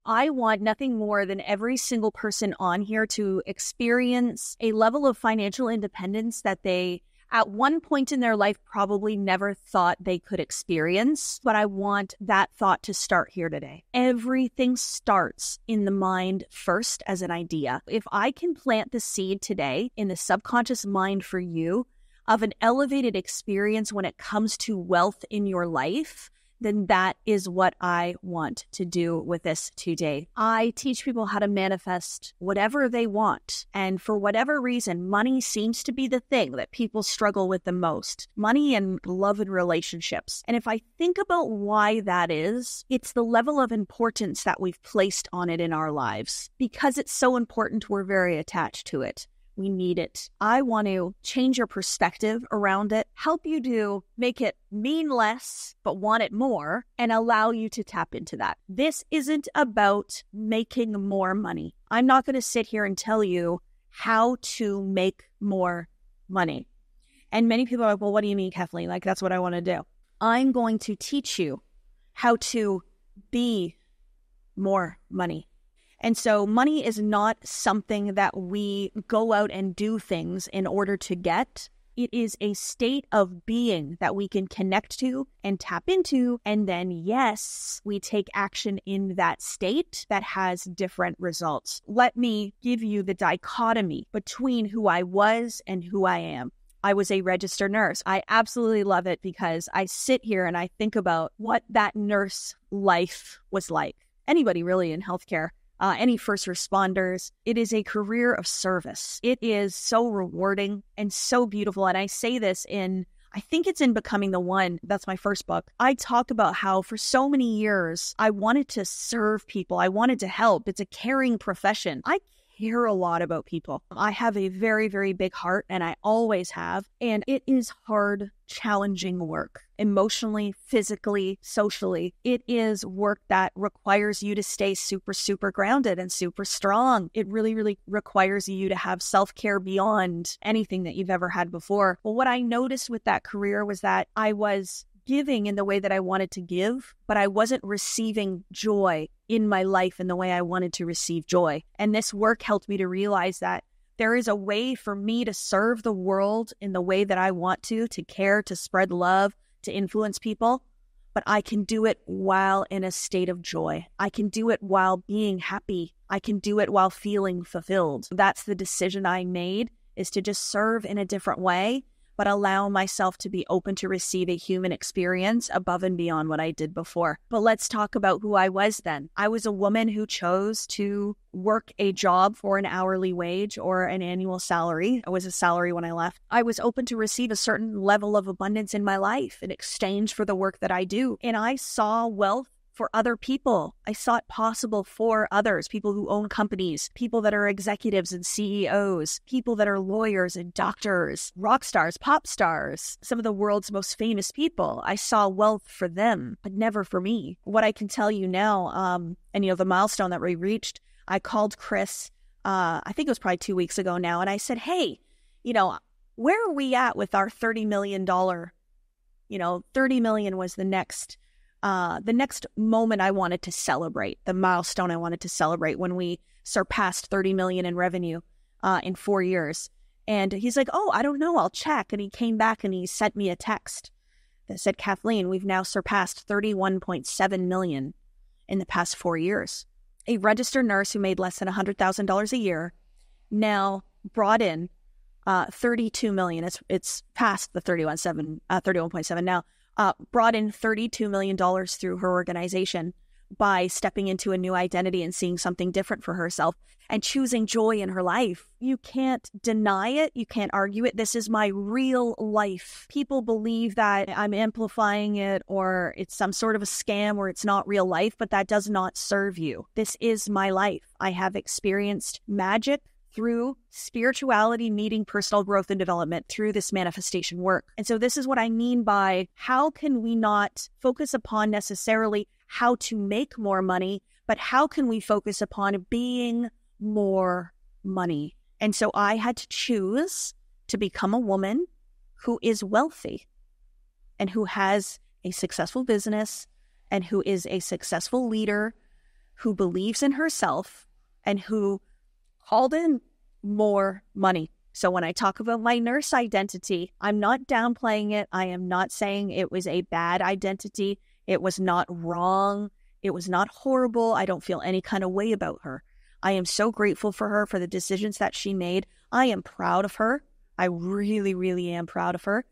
I want nothing more than every single person on here to experience a level of financial independence that they, at one point in their life, probably never thought they could experience. But I want that thought to start here today. Everything starts in the mind first as an idea. If I can plant the seed today in the subconscious mind for you of an elevated experience when it comes to wealth in your life, then that is what I want to do with this today. I teach people how to manifest whatever they want. And for whatever reason, money seems to be the thing that people struggle with the most. Money and love and relationships. And if I think about why that is, it's the level of importance that we've placed on it in our lives. Because it's so important, we're very attached to it. We need it. I want to change your perspective around it, help you to make it mean less, but want it more, and allow you to tap into that. This isn't about making more money. I'm not going to sit here and tell you how to make more money. And many people are like, well, what do you mean, Kathleen? Like, that's what I want to do. I'm going to teach you how to be more money. And so money is not something that we go out and do things in order to get. It is a state of being that we can connect to and tap into. And then, yes, we take action in that state that has different results. Let me give you the dichotomy between who I was and who I am. I was a registered nurse. I absolutely love it because I sit here and I think about what that nurse life was like. Anybody really in healthcare. Any first responders. It is a career of service. It is so rewarding and so beautiful. And I say this I think it's in Becoming the One. That's my first book. I talk about how for so many years, I wanted to serve people. I wanted to help. It's a caring profession. I care a lot about people. I have a very, very big heart, and I always have. And it is hard, challenging work. Emotionally, physically, socially. It is work that requires you to stay super, super grounded and super strong. It really, really requires you to have self-care beyond anything that you've ever had before. Well, what I noticed with that career was that I was giving in the way that I wanted to give, but I wasn't receiving joy in my life in the way I wanted to receive joy. And this work helped me to realize that there is a way for me to serve the world in the way that I want to care, to spread love, to influence people, but I can do it while in a state of joy. I can do it while being happy. I can do it while feeling fulfilled. That's the decision I made, is to just serve in a different way, but allow myself to be open to receive a human experience above and beyond what I did before. But let's talk about who I was then. I was a woman who chose to work a job for an hourly wage or an annual salary. It was a salary when I left. I was open to receive a certain level of abundance in my life in exchange for the work that I do. And I saw wealth for other people. I saw it possible for others, people who own companies, people that are executives and CEOs, people that are lawyers and doctors, rock stars, pop stars, some of the world's most famous people. I saw wealth for them, but never for me. What I can tell you now, and the milestone that we reached, I called Chris, I think it was probably 2 weeks ago now, and I said, hey, where are we at with our $30 million? 30 million was the next moment I wanted to celebrate, the milestone I wanted to celebrate when we surpassed 30 million in revenue in 4 years. And he's like, oh, I don't know, I'll check. And he came back and he sent me a text that said, Kathleen, we've now surpassed 31.7 million in the past 4 years. A registered nurse who made less than $100,000 a year now brought in 32 million. It's past the 31.7 now. Brought in $32 million through her organization by stepping into a new identity and seeing something different for herself and choosing joy in her life. You can't deny it. You can't argue it. This is my real life. People believe that I'm amplifying it or it's some sort of a scam or it's not real life, but that does not serve you. This is my life. I have experienced magic through spirituality meeting personal growth and development through this manifestation work. And so this is what I mean by how can we not focus upon necessarily how to make more money, but how can we focus upon being more money? And so I had to choose to become a woman who is wealthy and who has a successful business and who is a successful leader who believes in herself and who called in more money. So when I talk about my nurse identity, I'm not downplaying it. I am not saying it was a bad identity. It was not wrong. It was not horrible. I don't feel any kind of way about her. I am so grateful for her, for the decisions that she made. I am proud of her. I really, really am proud of her.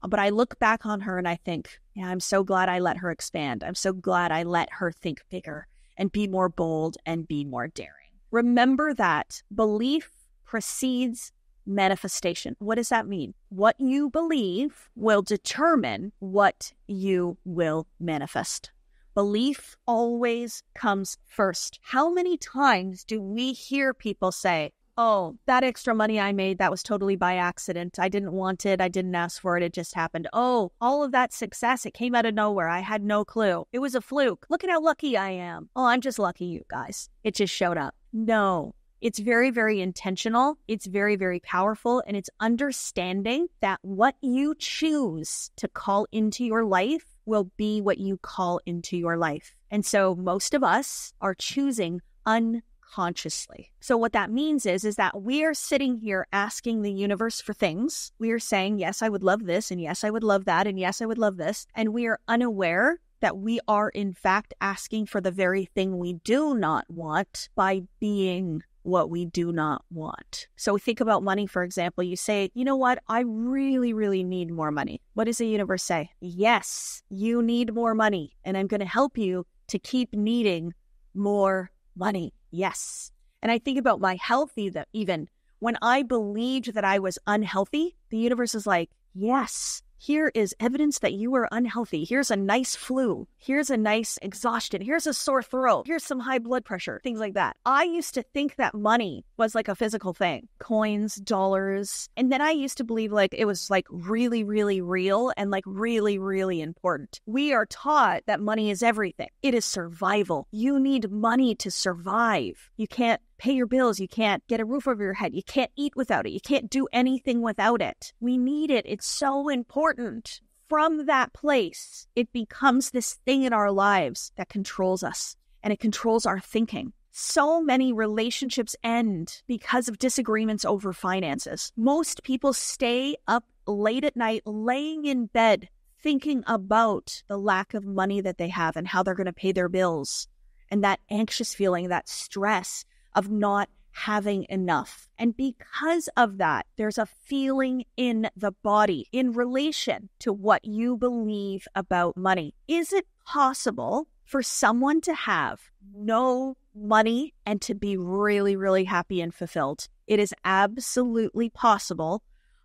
But I look back on her and I think, yeah, I'm so glad I let her expand. I'm so glad I let her think bigger and be more bold and be more daring. Remember that belief precedes manifestation. What does that mean? What you believe will determine what you will manifest. Belief always comes first. How many times do we hear people say, oh, that extra money I made, that was totally by accident. I didn't want it. I didn't ask for it. It just happened. Oh, all of that success, it came out of nowhere. I had no clue. It was a fluke. Look at how lucky I am. Oh, I'm just lucky, you guys. It just showed up. No, it's very, very intentional. It's very, very powerful. And it's understanding that what you choose to call into your life will be what you call into your life. And so most of us are choosing unconsciously. So what that means is that we are sitting here asking the universe for things. We are saying, yes, I would love this, and yes, I would love that, and yes, I would love this. And we are unaware that we are in fact asking for the very thing we do not want by being what we do not want. So think about money, for example. You say, you know what? I really, really need more money. What does the universe say? Yes, you need more money, and I'm going to help you to keep needing more money. Yes. And I think about my health even when I believed that I was unhealthy, the universe is like, yes, here is evidence that you are unhealthy. Here's a nice flu. Here's a nice exhaustion. Here's a sore throat. Here's some high blood pressure, things like that. I used to think that money was like a physical thing, coins, dollars. And then I used to believe like it was like really, really real and like really, really important. We are taught that money is everything. It is survival. You need money to survive. You can't pay your bills. You can't get a roof over your head. You can't eat without it. You can't do anything without it. We need it. It's so important. From that place, it becomes this thing in our lives that controls us, and it controls our thinking. So many relationships end because of disagreements over finances. Most people stay up late at night, laying in bed, thinking about the lack of money that they have and how they're going to pay their bills, and that anxious feeling, that stress of not having enough. And because of that, there's a feeling in the body in relation to what you believe about money. Is it possible for someone to have no money and to be really, really happy and fulfilled? It is absolutely possible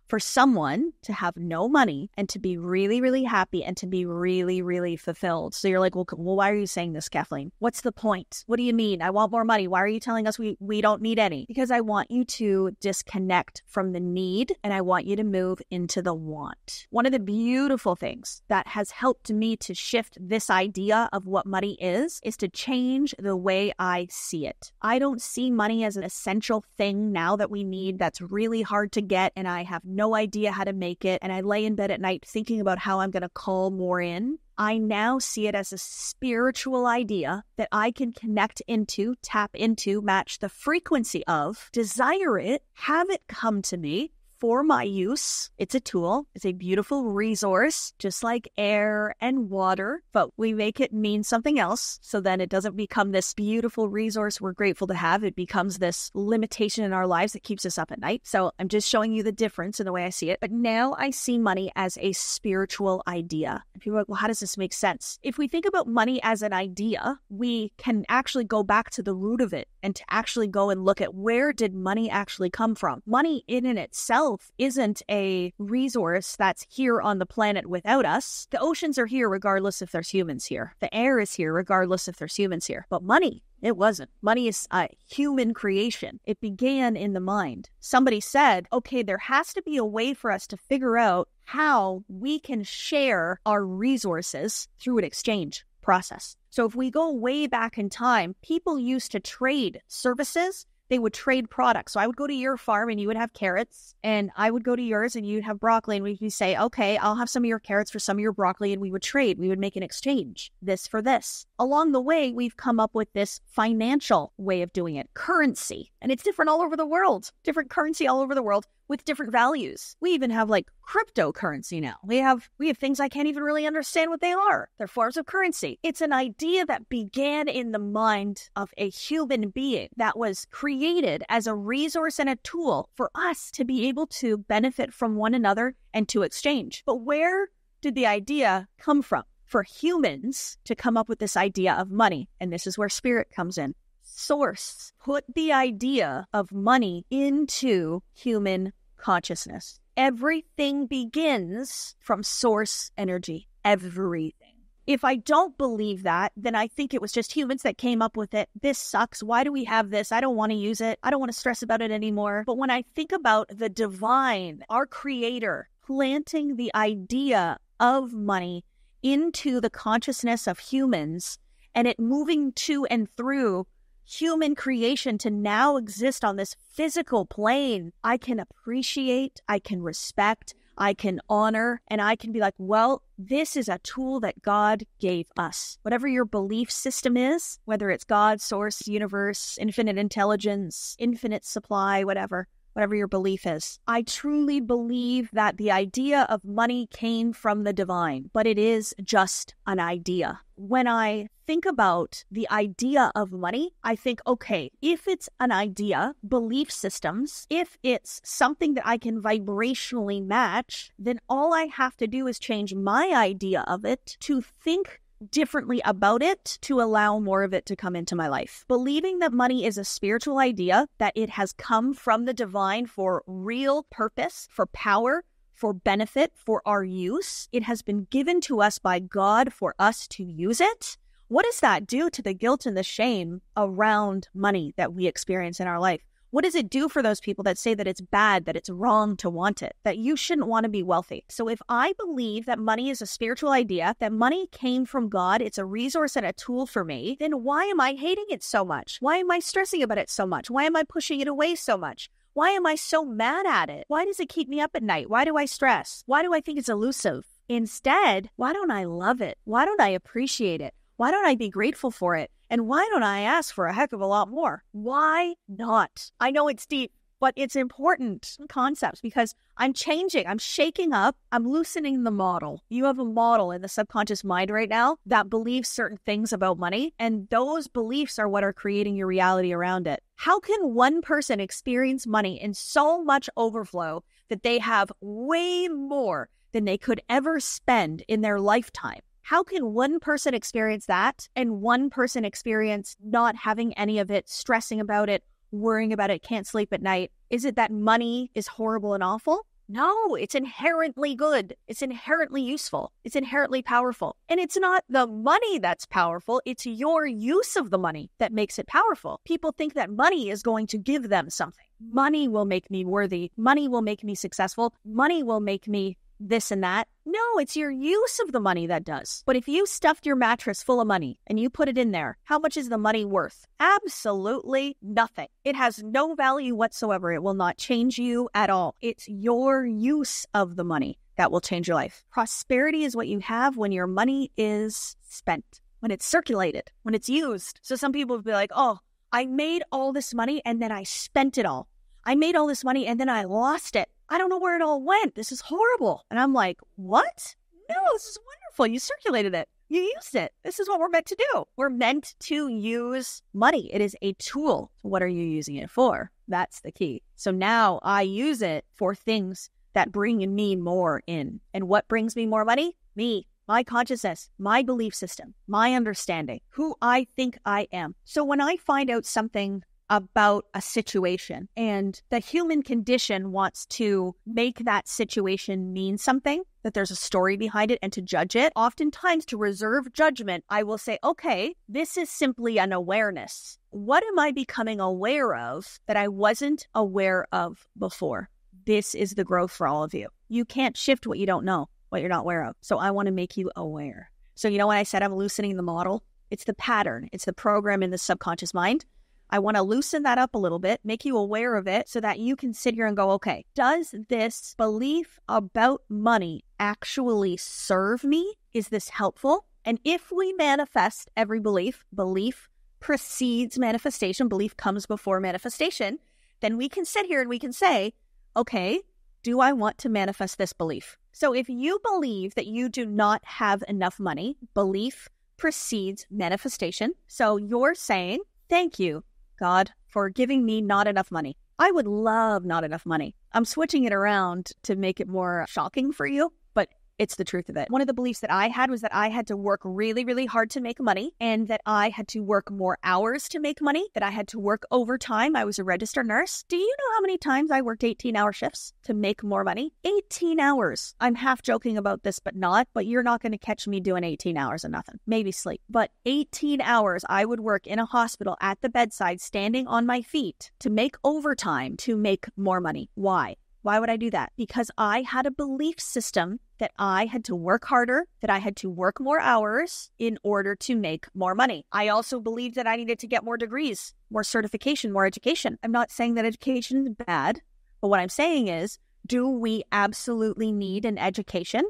for someone to have no money and to be really, really happy and to be really, really fulfilled. So you're like, well, why are you saying this, Kathleen? What's the point? What do you mean? I want more money. Why are you telling us we don't need any? Because I want you to disconnect from the need and I want you to move into the want. One of the beautiful things that has helped me to shift this idea of what money is to change the way I see it. I don't see money as an essential thing now that we need that's really hard to get and I have no idea how to make it, and I lay in bed at night thinking about how I'm going to call more in. I now see it as a spiritual idea that I can connect into, tap into, match the frequency of, desire it, have it come to me for my use. It's a tool. It's a beautiful resource, just like air and water, but we make it mean something else. So then it doesn't become this beautiful resource we're grateful to have. It becomes this limitation in our lives that keeps us up at night. So I'm just showing you the difference in the way I see it. But now I see money as a spiritual idea. And people are like, well, how does this make sense? If we think about money as an idea, we can actually go back to the root of it and to actually go and look at where did money actually come from? Money in and itself isn't a resource that's here on the planet without us. The oceans are here regardless if there's humans here. The air is here regardless if there's humans here. But money, it wasn't. Money is a human creation. It began in the mind. Somebody said, okay, there has to be a way for us to figure out how we can share our resources through an exchange process. So if we go way back in time, people used to trade services. They would trade products. So I would go to your farm and you would have carrots, and I would go to yours and you'd have broccoli, and we'd say, okay, I'll have some of your carrots for some of your broccoli, and we would trade. We would make an exchange, this for this. Along the way, we've come up with this financial way of doing it, currency. And it's different all over the world, different currency all over the world with different values. We even have like cryptocurrency now. We have things I can't even really understand what they are. They're forms of currency. It's an idea that began in the mind of a human being that was created as a resource and a tool for us to be able to benefit from one another and to exchange. But where did the idea come from? For humans to come up with this idea of money, and this is where spirit comes in. Source put the idea of money into human consciousness. Everything begins from source energy. Everything. If I don't believe that, then I think it was just humans that came up with it. This sucks. Why do we have this? I don't want to use it. I don't want to stress about it anymore. But when I think about the divine, our creator, planting the idea of money into the consciousness of humans, and it moving to and through human creation to now exist on this physical plane, I can appreciate, I can respect, I can honor, and I can be like, well, this is a tool that God gave us. Whatever your belief system is, whether it's God, source, universe, infinite intelligence, infinite supply, whatever your belief is. I truly believe that the idea of money came from the divine, but it is just an idea. When I think about the idea of money, I think, okay, if it's an idea, belief systems, if it's something that I can vibrationally match, then all I have to do is change my idea of it to think differently about it to allow more of it to come into my life. Believing that money is a spiritual idea, that it has come from the divine for real purpose, for power, for benefit, for our use. It has been given to us by God for us to use it. What does that do to the guilt and the shame around money that we experience in our life? What does it do for those people that say that it's bad, that it's wrong to want it, that you shouldn't want to be wealthy? So if I believe that money is a spiritual idea, that money came from God, it's a resource and a tool for me, then why am I hating it so much? Why am I stressing about it so much? Why am I pushing it away so much? Why am I so mad at it? Why does it keep me up at night? Why do I stress? Why do I think it's elusive? Instead, why don't I love it? Why don't I appreciate it? Why don't I be grateful for it? And why don't I ask for a heck of a lot more? Why not? I know it's deep, but it's important concepts because I'm changing, I'm shaking up, I'm loosening the model. You have a model in the subconscious mind right now that believes certain things about money, and those beliefs are what are creating your reality around it. How can one person experience money in so much overflow that they have way more than they could ever spend in their lifetime? How can one person experience that and one person experience not having any of it, stressing about it, worrying about it, can't sleep at night? Is it that money is horrible and awful? No, it's inherently good. It's inherently useful. It's inherently powerful. And it's not the money that's powerful. It's your use of the money that makes it powerful. People think that money is going to give them something. Money will make me worthy. Money will make me successful. Money will make me this and that. No, it's your use of the money that does. But if you stuffed your mattress full of money and you put it in there, how much is the money worth? Absolutely nothing. It has no value whatsoever. It will not change you at all. It's your use of the money that will change your life. Prosperity is what you have when your money is spent, when it's circulated, when it's used. So some people will be like, oh, I made all this money and then I spent it all. I made all this money and then I lost it. I don't know where it all went. This is horrible. And I'm like, what? No, this is wonderful. You circulated it. You used it. This is what we're meant to do. We're meant to use money. It is a tool. What are you using it for? That's the key. So now I use it for things that bring me more in. And what brings me more money? Me, my consciousness, my belief system, my understanding, who I think I am. So when I find out something about a situation and the human condition wants to make that situation mean something, that there's a story behind it and to judge it, oftentimes to reserve judgment, I will say, okay, this is simply an awareness. What am I becoming aware of that I wasn't aware of before? This is the growth for all of you. You can't shift what you don't know, what you're not aware of. So I want to make you aware. So you know when I said I'm loosening the model? It's the pattern. It's the program in the subconscious mind. I want to loosen that up a little bit, make you aware of it so that you can sit here and go, okay, does this belief about money actually serve me? Is this helpful? And if we manifest every belief precedes manifestation, belief comes before manifestation, then we can sit here and we can say, okay, do I want to manifest this belief? So if you believe that you do not have enough money, belief precedes manifestation. So you're saying, thank you, God, for giving me not enough money. I would love not enough money. I'm switching it around to make it more shocking for you, but it's the truth of it. One of the beliefs that I had was that I had to work really, really hard to make money, and that I had to work more hours to make money, that I had to work overtime. I was a registered nurse. Do you know how many times I worked 18-hour shifts to make more money? 18 hours. I'm half joking about this, but you're not going to catch me doing 18 hours of nothing. Maybe sleep. But 18 hours I would work in a hospital at the bedside, standing on my feet to make overtime to make more money. Why? Why would I do that? Because I had a belief system that I had to work harder, that I had to work more hours in order to make more money. I also believed that I needed to get more degrees, more certification, more education. I'm not saying that education is bad, but what I'm saying is, do we absolutely need an education,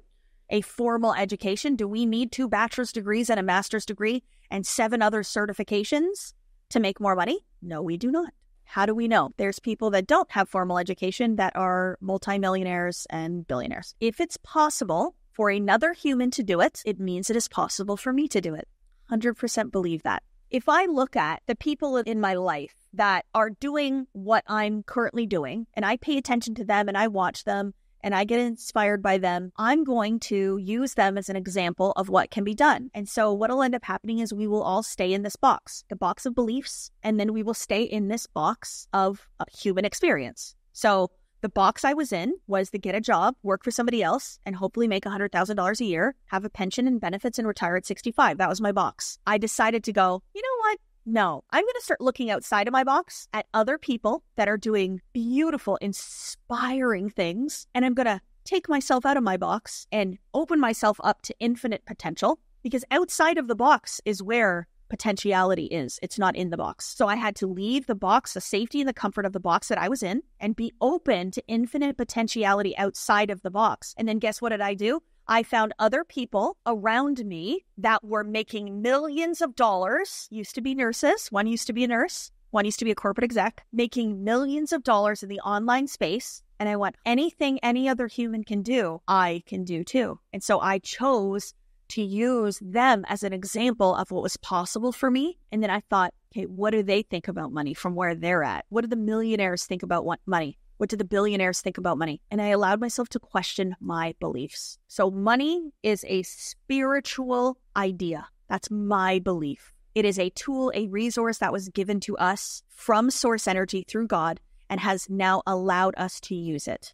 a formal education? Do we need 2 bachelor's degrees and a master's degree and 7 other certifications to make more money? No, we do not. How do we know? There's people that don't have formal education that are multimillionaires and billionaires. If it's possible for another human to do it, it means it is possible for me to do it. 100% believe that. If I look at the people in my life that are doing what I'm currently doing, and I pay attention to them and I watch them and I get inspired by them, I'm going to use them as an example of what can be done. And so what will end up happening is we will all stay in this box, the box of beliefs, and then we will stay in this box of human experience. So the box I was in was to get a job, work for somebody else, and hopefully make $100,000 a year, have a pension and benefits, and retire at 65. That was my box. I decided to go, you know what? No, I'm going to start looking outside of my box at other people that are doing beautiful, inspiring things. And I'm going to take myself out of my box and open myself up to infinite potential, because outside of the box is where potentiality is. It's not in the box. So I had to leave the box, the safety and the comfort of the box that I was in, and be open to infinite potentiality outside of the box. And then guess what did I do? I found other people around me that were making millions of dollars, used to be nurses. One used to be a nurse. One used to be a corporate exec, making millions of dollars in the online space. And I went, anything any other human can do, I can do too. And so I chose to use them as an example of what was possible for me. And then I thought, okay, what do they think about money from where they're at? What do the millionaires think about money? What do the billionaires think about money? And I allowed myself to question my beliefs. So money is a spiritual idea. That's my belief. It is a tool, a resource that was given to us from source energy through God and has now allowed us to use it.